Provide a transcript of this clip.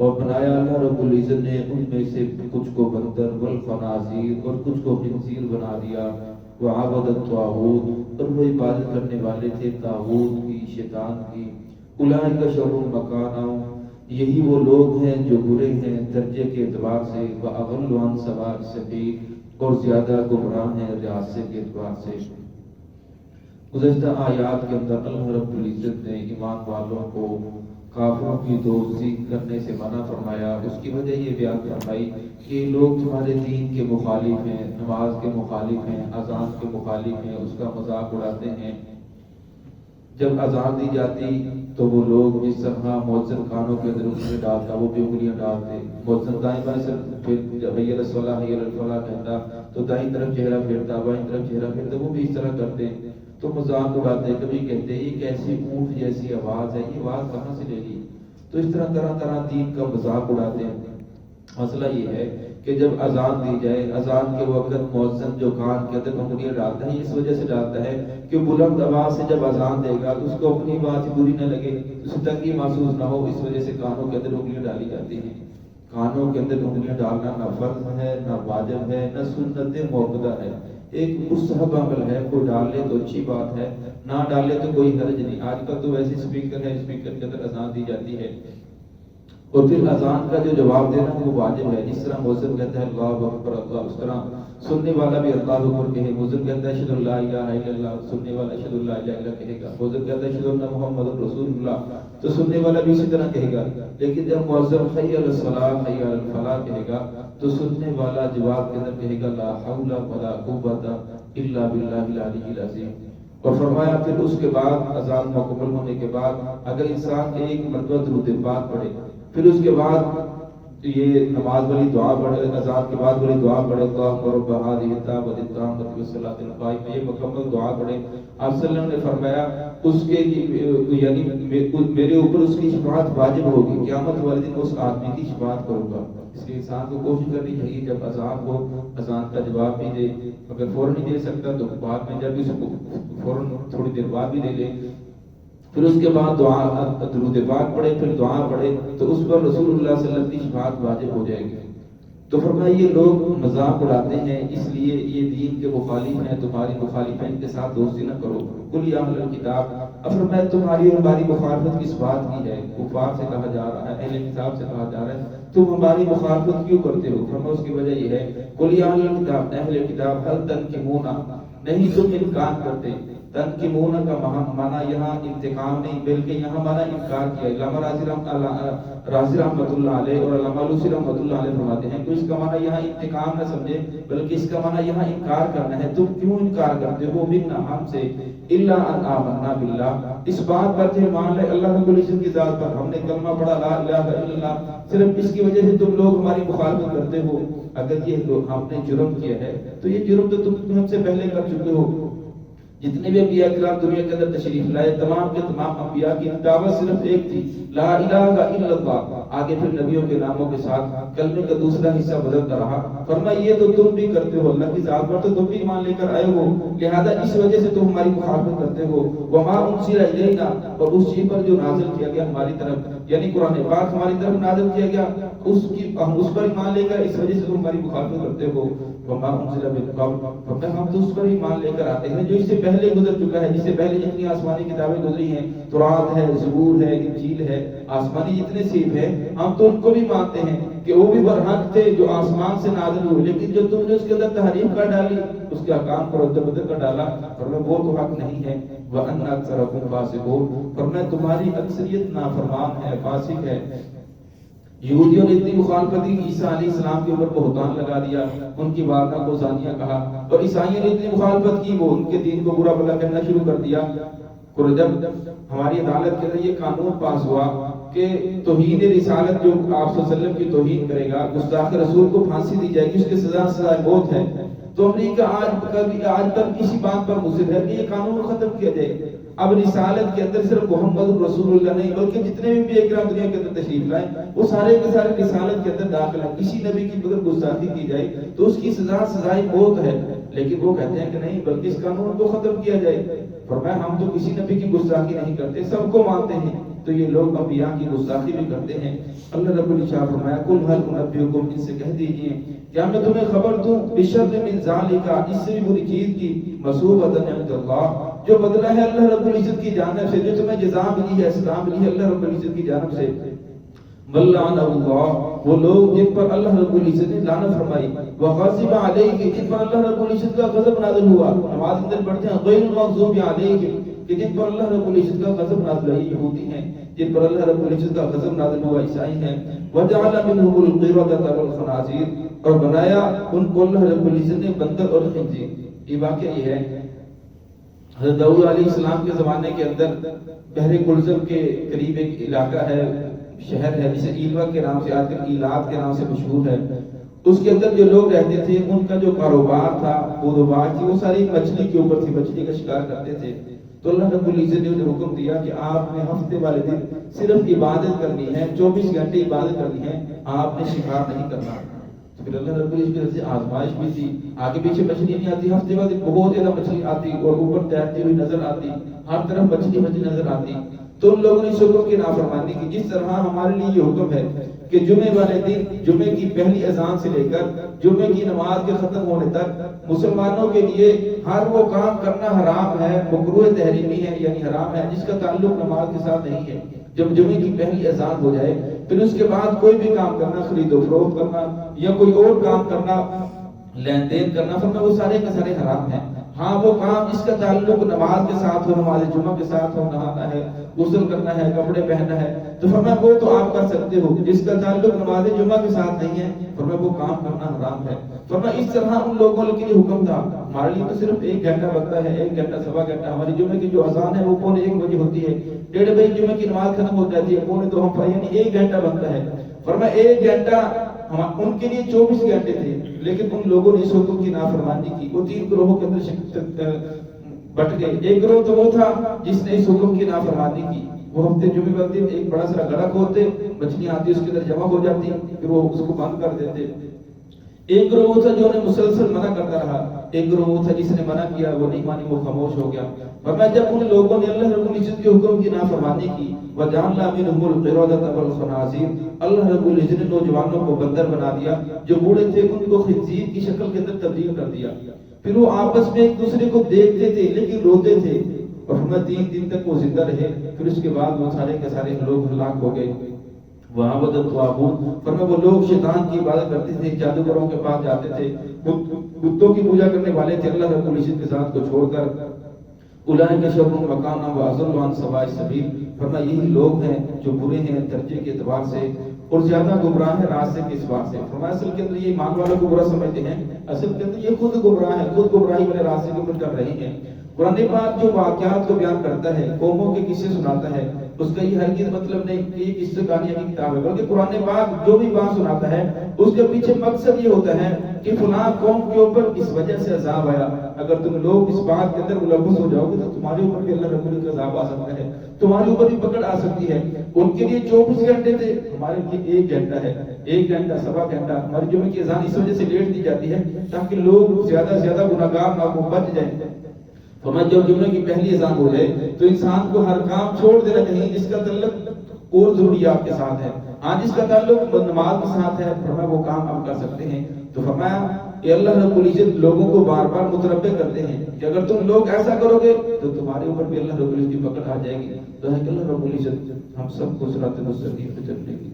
اور بنایا اللہ رب العزت نے ان میں سے کچھ کو بندر والخنازیر اور کچھ کو خنزیر بنا دیا، وعبد الطاغوت اور وہ عبادت کرنے والے تھے طاغوت کی، شیطان کی، اولئک شر مکانا یہی وہ لوگ ہیں جو برے ہیں درجے کے اعتبار سے، واضل عن سواء السبیل اور زیادہ گمراہ ہیں راستے کے اعتبار سے۔ گزشتہ آیات کے اندر اللہ رب العزت نے ایمان والوں کو کافروں کی دوستی کرنے سے منع فرمایا۔ اس کی وجہ یہ بیان فرمائی کہ لوگ تمہارے دین کے مخالف ہیں، نماز کے مخالف ہیں، اذان کے مخالف ہیں، اس کا مذاق اڑاتے ہیں۔ جب اذان دی جاتی تو وہ لوگ جس طرح مؤذن کانوں کے اندر انگلیاں ڈالتا وہ بھی انگلیاں ڈالتے، مؤذن دائیں بائیں سے پھر حی علی الصلاۃ حی علی الفلاح کہتا تو دائیں طرف چہرہ پھیرتا، بائیں طرف چہرہ پھیرتا، وہ بھی اس طرح کرتے تو مذاق اڑاتے۔ کبھی کہتے یہ کیسی اونٹ جیسی آواز ہے، یہ آواز کہاں سے لے لی؟ تو اس طرح طرح طرح دین کا مذاق اڑاتے ہیں۔ مسئلہ یہ ہے کہ جب اذان دی جائے، اذان کے وقت مؤذن جو کان کے اندر انگلیاں ڈالتا ہے اس وجہ سے ڈالتا ہے کہ بلند آواز سے جب اذان دے گا تو اس کو اپنی بات بری نہ لگے، اسے تنگی محسوس نہ ہو، اس وجہ سے کانوں کے اندر انگلیاں ڈالی جاتی ہیں۔ کانوں کے اندر انگلیاں ڈالنا نہ فرض ہے، نہ واجب ہے، نہ سنت موقدہ ہے، ایک مستحب عمل ہے۔ کوئی ڈال لے تو اچھی بات ہے، نہ ڈالے تو کوئی حرج نہیں۔ آج کل تو ویسے اسپیکر ہے، اسپیکر کے اندر اذان دی جاتی ہے، اور پھر اذان کا جو جواب دینا وہ واجب ہے۔ جس طرح مؤذن کہتا ہے اللہ اکبر اللہ، اس طرح سننے والا بھی اللہ اکبر کہے۔ مؤذن کہتا ہے اشہد ان لا الہ الا اللہ، سننے والا اشہد ان لا الہ الا اللہ کہے گا۔ مؤذن کہتا ہے اشہد ان محمد رسول اللہ، تو سننے والا بھی اسی طرح کہے گا۔ لیکن جب مؤذن حی علی الصلاۃ حی علی الفلاح کہے گا تو سننے والا جواب کے اندر کہے گا لا حول ولا قوت الا باللہ العلی العظیم۔ اور فرمایا پھر اس کے بعد اذان مکمل ہونے کے بعد اگر انسان ایک مرتبہ درود پاک پڑھے، پھر اس کے بعد یہ نماز والی دعا پڑھے، اذان کے بعد والی دعا پڑھے، اللہم رب هذه الدعوۃ التامۃ والصلاۃ القائمۃ، یہ مکمل دعا پڑھے۔ آپ صلی اللہ علیہ وسلم نے فرمایا اس کے یعنی میرے اوپر اس کی شفاعت واجب ہوگی، قیامت والے دن اس آدمی کی شفاعت کروں گا۔ اس لیے انسان کو کوشش کرنی چاہیے جب اذان ہو اذان کا جواب بھی دے، اگر فوراً نہیں دے سکتا تو بعد میں جب اس کو فوراً تھوڑی دیر بعد بھی دے لے، پھر اس کے بعد دعا درود پاک پڑھے، پھر دعا پڑھے تو اس پر رسول اللہ صلی اللہ علیہ وسلم کی شفاعت واجب ہو جائے گی۔ تو فرمایا یہ لوگ مذاق اڑاتے ہیں، اس لیے یہ دین کے مخالف ہیں، تمہاری مخالف ہیں، ان کے ساتھ دوستی نہ کرو۔ قل یا اہل الکتاب، اب فرمایا تمہاری اور ہماری مخالفت کس بات کی ہے؟ کفار سے کہا جا رہا ہے، اہل کتاب سے کہا جا رہا ہے تم ہماری مخالفت کیوں کرتے ہو؟ فرمایا اس کی وجہ یہ ہے قل یا اہل الکتاب، اہل کتاب، هل تنکمون، نہیں تم انکار کرتے۔ تنکمون کا معنی یہاں انتقام نہیں بلکہ یہاں معنی انکار کیا۔ علامہ رازی رحمۃ اللہ علیہ اور علامہ لوسی رحمۃ اللہ علیہ فرماتے ہیں کہ اس کا معنی یہاں انتقام نہ سمجھے بلکہ اس کا معنی یہاں انکار کرنا ہے۔ تم کیوں انکار کرتے ہو منا ہم سے، الا ان آمنا باللہ، اس بات پر کہ مان لے اللہ رب العزت کی ذات پر، ہم نے کلمہ پڑھا لا الہ الا اللہ، صرف اس کی وجہ سے تم لوگ ہماری مخالفت کرتے ہو۔ اگر یہ ہم نے جرم کیا ہے تو یہ جرم تو تم ہم سے پہلے کر چکے ہو۔ جتنے بھی انبیاء کرام دنیا کے اندر تشریف لائے تمام کے تمام انبیاء کی دعوت صرف ایک تھی، لا الہ الا اللہ۔ آگے پھر نبیوں کے ناموں کے ساتھ کلمے کا دوسرا حصہ بدلتا رہا۔ فرمایا یہ تو تم بھی کرتے ہو، اللہ کی ذات پر تو تم بھی ایمان لے کر آئے ہو، لہذا اس وجہ سے تم ہماری مخالفت کرتے ہو۔ وما انزل الینا، اور اس چیز پر جو نازل کیا گیا ہماری طرف، یعنی قرآن پاک ہماری طرف نازل کیا گیا، ہم اس پر ایمان لے کر اس وجہ سے تم ہماری مخالفت کرتے ہو۔ وما انزل من قبل، ہم تو اس پر ایمان لے کر آتے ہیں جو اس سے پہلے گزر چکا ہے، جس سے پہلے جتنی آسمانی کتابیں گزری ہیں، تورات ہے، زبور ہے، انجیل ہے، آسمانی جتنے سیب ہیں، ہم تو ان کو بھی مانتے ہیں کہ وہ بھی برحق تھے جو آسمان سے نازل ہوئے، لیکن جو تم نے اس کے اندر تحریف کر ڈالی، اس کے احکام پر ادھر بدل کر ڈالا، فرمایا وہ تو حق نہیں ہے۔ وَأَنَّ أَكْثَرَكُمْ فَاسِقُونَ، فرمایا تمہاری اکثریت نافرمان ہے، فاسق ہے۔ یہودیوں نے اتنی مخالفت کی، عیسیٰ علیہ السلام کے اوپر بہتان لگا دیا، ان کی والدہ کو زانیہ کہا، اور عیسائیوں نے اتنی مخالفت کی، وہ ان کے دین کو برا بھلا کہنا شروع کر دیا۔ جب ہماری عدالت کے اندر یہ قانون پاس ہوا کہ توہین رسالت جو آپ صلی اللہ علیہ وسلم کی توہین کرے گا، گستاخ رسول کو پھانسی دی جائے گی، اس کی سزا موت ہے، تو امریکہ آج تک اسی بات پر مصر ہے کہ یہ قانون ختم کیا جائے۔ اب رسالت کے اندر صرف محمد رسول اللہ نہیں بلکہ جتنے بھی انبیاء کرام دنیا کے اندر تشریف لائے وہ سارے کے سارے رسالت کے اندر داخل ہیں۔ کسی نبی کی اگر گستاخی کی جائے تو اس کی سزائے موت ہے، لیکن وہ کہتے ہیں کہ نہیں بلکہ اس قانون کو ختم کیا جائے۔ فرمایا ہم تو کسی نبی کی گستاخی نہیں کرتے، سب کو مانتے ہیں، تو یہ لوگ انبیاء کی گستاخی بھی کرتے ہیں۔ اللہ رب العزت فرمایا قل هل انبئکم، ان سے کہہ دیجئے کیا میں تمہیں خبر دوں بشر من ذالک، اس سے بھی بری چیز کی، مثوبۃ عند اللہ، جو بدلہ ہے اللہ رب العزت کی جانب سے، جو تمہیں جزا ملی ہے، سزا ملی ہے اللہ رب العزت کی جانب سے۔ ملعن اللہ، وہ لوگ جن پر اللہ رب العزت نے لعنت فرمائی، وغضب علیہ، جن پر اللہ رب العزت کا غضب نازل ہوا۔ نماز اندر پڑھتے ہیں غیر المغضوب علیہ، کہ جن پر اللہ رب العزت کا غضب نازل ہوا، یہودی ہیں جن پر اللہ رب العزت کا غضب نازل ہوا، عیسائی ہیں۔ وجعل منهم القردة والخنازیر، اور بنایا ان کو اللہ رب العزت نے بندر اور خنزیر۔ یہ واقعہ یہ ہے حضرت داؤد علیہ السلام کے زمانے کے اندر بحر کلزم کے قریب ایک علاقہ ہے، شہر ہے جسے ایلوا کے نام سے، آج کل ایلات کے نام سے مشہور ہے۔ اس کے اندر جو لوگ رہتے تھے ان کا جو کاروبار تھا، کاروبار تھی، وہ ساری مچھلی کے اوپر تھی، مچھلی کا شکار کرتے تھے۔ تو اللہ رب العزت نے انہیں حکم دیا کہ آپ نے ہفتے والے دن صرف عبادت کرنی ہے، 24 گھنٹے عبادت کرنی ہے، آپ نے شکار نہیں کرنا۔ تو پھر اللہ رب العزت کی آزمائش بھی تھی، آگے پیچھے مچھلی نہیں آتی، ہفتے والے دن بہت زیادہ مچھلی آتی اور اوپر تیرتی ہوئی نظر آتی، ہر طرف مچھلی مچھلی نظر آتی۔ تو ان لوگوں نے اس حکم کی نافرمانی کی۔ جس طرح ہمارے لیے یہ حکم ہے کہ جمعے والے دن، جمعے کی پہلی اذان سے لے کر جمعے کی نماز کے ختم ہونے تک مسلمانوں کے لیے ہر وہ کام کرنا حرام ہے، مکروہ تحریمی ہے، یعنی حرام ہے جس کا تعلق نماز کے ساتھ نہیں ہے۔ جب جمعے کی پہلی اذان ہو جائے پھر اس کے بعد کوئی بھی کام کرنا، خرید و فروخت کرنا یا کوئی اور کام کرنا، لین دین کرنا، فرمایا وہ سارے کے سارے حرام ہیں۔ ہاں وہ کام جس کا تعلق نماز کے ساتھ ہو، نماز جمعہ کے ساتھ ہو، نہانا ہے، غسل کرنا ہے، کپڑے پہننا ہے، تو فرمایا وہ تو آپ کر سکتے ہو۔ جس کا تعلق نماز جمعہ کے ساتھ نہیں ہے، فرمایا وہ کام کرنا حرام ہے۔ فرمایا اس طرح ان لوگوں کے لیے حکم تھا۔ ہمارے لیے تو صرف 1 گھنٹہ بنتا ہے، 1 گھنٹہ سوا گھنٹہ۔ ہماری جمعے کی جو اذان ہے وہ 1:45 بجے ہوتی ہے، 1:30 بجے جمعے کی نماز ختم ہو جاتی ہے، 2:45 ہم پڑھیں، یعنی 1 گھنٹہ بنتا ہے۔ فرمایا 1 گھنٹہ ان کے لیے 24 گھنٹے تھے، لیکن ان لوگوں نے اس حکم کی نافرمانی کی۔ وہ 3 گروہوں کے اندر بٹ گئے۔ ایک گروہ تو وہ تھا جس نے اس حکم کی نافرمانی کی، وہ ہفتے جمعے والے دن ایک بڑا سا گڑھا کھودتے، مچھلیاں آتی اس کے اندر جمع ہو جاتی، پھر وہ اس کو بند کر دیتے۔ ایک گروہ وہ تھا جو نے مسلسل منع کرتا رہا، ایک گروہ وہ تھا جس نے منع کیا، وہ نہیں مانی، وہ خاموش ہو گیا۔ فرمایا جب ان لوگوں نے اللہ رب العزت کے حکم کی نافرمانی کی، وَجَعَلْنَا مِنْهُمُ الْقِرَدَةَ وَالْخَنَازِيرَ، اللہ رب العزت نے نوجوانوں کو بندر بنا دیا، جو بوڑھے تھے ان کو خنزیر کی شکل کے اندر تبدیل کر دیا۔ پھر وہ آپس میں ایک دوسرے کو دیکھتے تھے لیکن روتے تھے، اور فرمایا 3 دن تک وہ زندہ رہے، پھر اس کے بعد وہ سارے کے سارے لوگ ہلاک ہو گئے۔ وہاں فرمایا وہ لوگ شیطان کی عبادت کرتے تھے، جادوگروں کے پاس جاتے تھے، بتوں کی پوجا کرنے والے تھے اللہ رب العزت کے ذات کو چھوڑ کر۔ اولئک شر مکانا واضل عن سواء السبیل، فرمایا یہی لوگ ہیں جو برے ہیں درجے کے اعتبار سے اور زیادہ گمراہ ہیں راستے کے اعتبار سے۔ فرمایا اصل کے اندر یہ ایمان والوں کو برا سمجھتے ہیں، اصل کے اندر یہ خود گمراہ ہیں، خود گمراہی والے راستے کے اوپر چل رہے ہیں۔ قرآن پاک جو واقعات کو بیان کرتا ہے، قوموں کے قصے سناتا ہے، اس کا یہ ہرگز مطلب نہیں کہ یہ قصہ کہانیاں کی کتاب ہے، بلکہ قرآن پاک جو بھی بات سناتا ہے اس کے پیچھے مقصد یہ ہوتا ہے کہ فلاں قوم کے اوپر اس وجہ سے عذاب آیا، اگر تم لوگ اس بات کے اندر ملوث ہو جاؤ گے تو تمہارے اوپر بھی اللہ رب العزت کا عذاب آ سکتا ہے، تمہارے اوپر بھی پکڑ آ سکتی ہے۔ ان کے لیے 24 گھنٹے تھے، ہمارے لیے 1 گھنٹہ ہے، 1 گھنٹہ سوا گھنٹہ۔ ہماری جمعے کی اذان اس وجہ سے لیٹ دی جاتی ہے تاکہ لوگ زیادہ سے زیادہ گناہگار نہ ہو، بچ جائیں۔ فرمایا جب جمعے کی پہلی اذان ہو جائے تو انسان کو ہر کام چھوڑ دینا چاہیے جس کا تعلق اور ضروریات کے ساتھ ہے، ہاں جس کا تعلق نماز کے ساتھ ہے، فرمایا وہ کام ہم کر سکتے ہیں۔ تو فرمایا کہ اللہ رب العزت لوگوں کو بار بار متنبہ کرتے ہیں کہ اگر تم لوگ ایسا کرو گے تو تمہارے اوپر بھی اللہ رب العزت کی پکڑ آ جائے گی۔ تو ہے کہ اللہ رب العزت ہم سب کو صراط مستقیم پہ چلنے کی